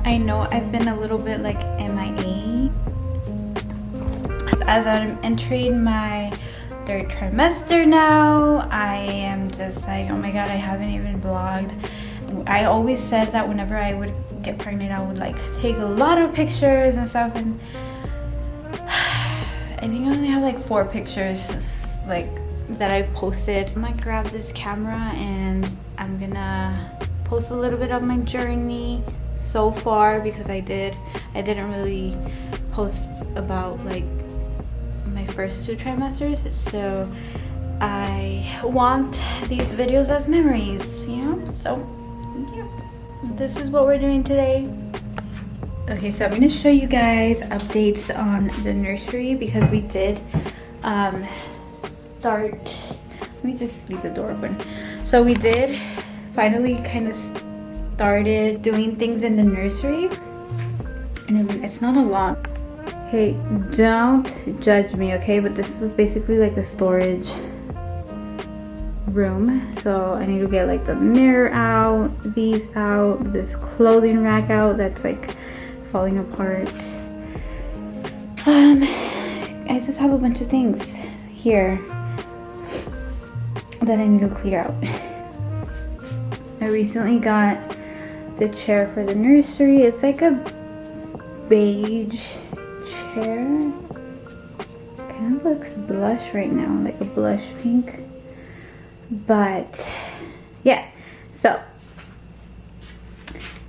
I know I've been a little bit like MIA as I'm entering my third trimester now. I am just like, oh my god, I haven't even vlogged. I always said that whenever I would get pregnant, I would like take a lot of pictures and stuff, and I think I only have like 4 pictures like that I've posted. I might grab this camera and I'm gonna post a little bit of my journey so far, because I didn't really post about like my first 2 trimesters, so I want these videos as memories, you know. So yeah, this is what we're doing today. Okay, so I'm gonna show you guys updates on the nursery, because we did start. Let me just leave the door open. So we did finally kind of started doing things in the nursery, and I mean, it's not a lot. Hey, don't judge me, okay? But this is basically like a storage room. So I need to get like the mirror out, these out, this clothing rack out that's like falling apart. I just have a bunch of things here that I need to clear out. I recently got the chair for the nursery. It's like a beige chair. Kind of looks blush right now, like a blush pink. But yeah,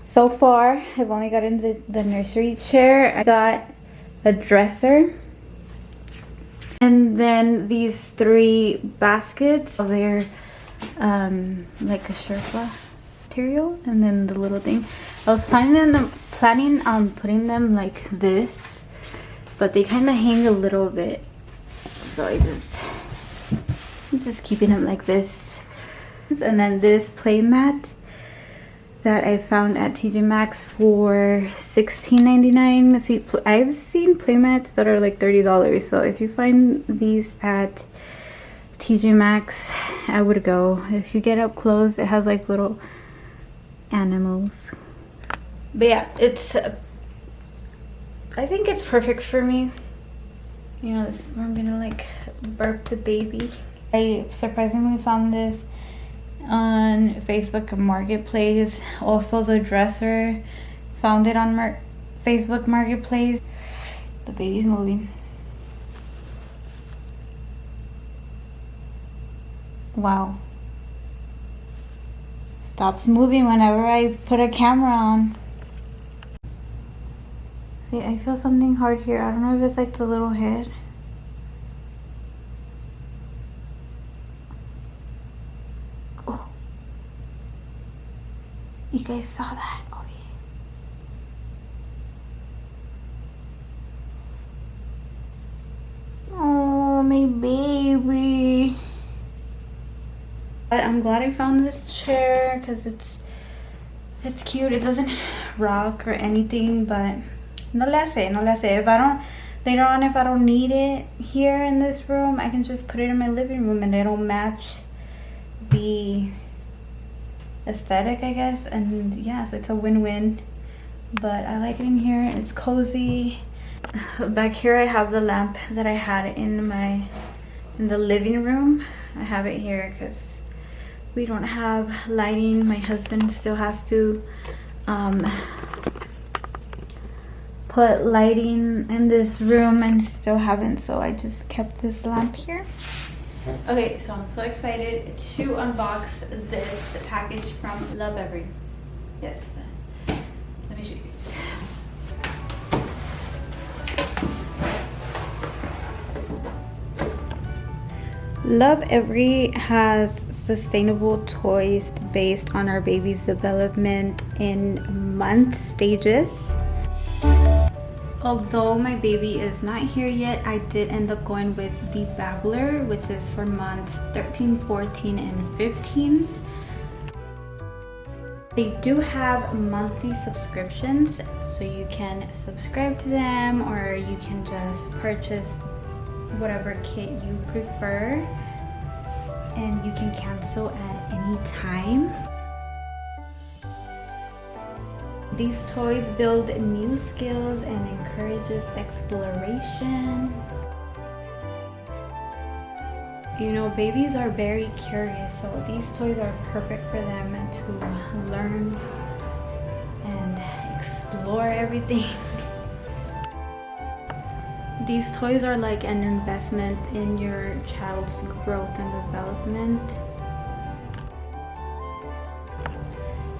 so far I've only gotten the nursery chair. I got a dresser, and then these 3 baskets. They're like a Sherpa material, and then the little thing. I was planning on putting them like this, but they kind of hang a little bit, so I'm just keeping them like this. And then this play mat that I found at TJ Maxx for $16.99. See, I've seen play mats that are like $30, so if you find these at TJ Maxx, I would go. If you get up close, it has like little animals. But yeah, I think it's perfect for me. You know, this is where I'm gonna like burp the baby. I surprisingly found this on Facebook Marketplace. Also the dresser, found it on Facebook Marketplace. The baby's moving. Wow. Stops moving whenever I put a camera on. See, I feel something hard here. I don't know if it's like the little head. Oh. You guys saw that? Oh yeah. Oh, my baby. But I'm glad I found this chair, because it's cute. It doesn't rock or anything, but no le hace. If I don't need it here in this room, I can just put it in my living room and it'll match the aesthetic, I guess. And yeah, so it's a win-win. But I like it in here. It's cozy. Back here I have the lamp that I had in the living room. I have it here because we don't have lighting. My husband still has to put lighting in this room, and still haven't, so I just kept this lamp here. Okay, so I'm so excited to unbox this package from Lovevery. Yes, let me show you. Lovevery has sustainable toys based on our baby's development in month stages. Although my baby is not here yet, I did end up going with the Babbler, which is for months 13, 14, and 15. They do have monthly subscriptions, so you can subscribe to them, or you can just purchase whatever kit you prefer, and you can cancel at any time. These toys build new skills and encourages exploration. You know, babies are very curious, so these toys are perfect for them and to learn and explore everything. These toys are like an investment in your child's growth and development.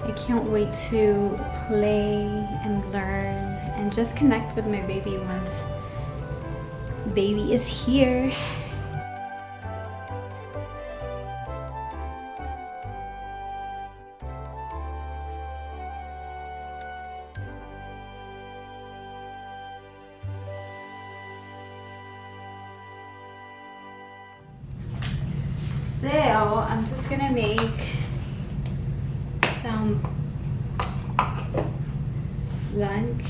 I can't wait to play and learn and just connect with my baby once baby is here. So I'm just gonna make some lunch.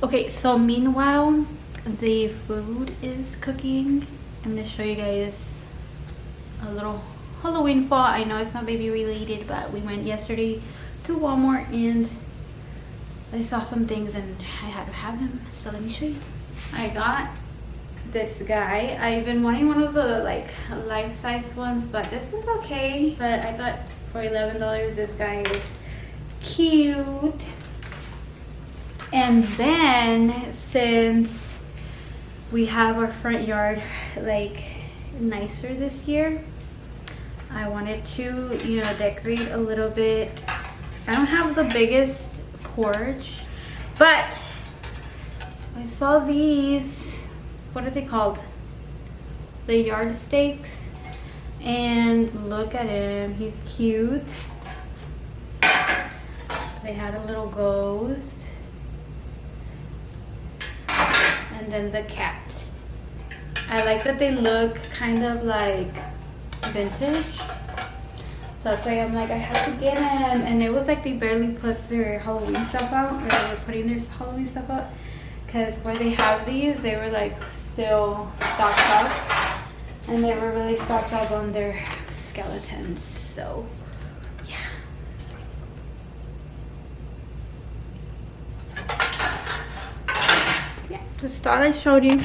Okay, so meanwhile the food is cooking. I'm gonna show you guys a little Halloween fall. I know it's not baby related, but we went yesterday to Walmart and I saw some things and I had to have them, so let me show you. I got this guy. I've been wanting one of the like life-size ones, but this one's okay. But I got for $11. This guy is cute. And then since we have our front yard like nicer this year, I wanted to, you know, decorate a little bit. I don't have the biggest porch, but I saw these, what are they called? The yard stakes. And look at him, he's cute. They had a little ghost. And then the cat. I like that they look kind of like vintage. So that's why I'm like, I have to get them. And it was like they barely put their Halloween stuff out, or they were putting their Halloween stuff out. Because where they have these, they were like still stocked up. And they were really stocked up on their skeletons. So yeah. Just thought I showed you.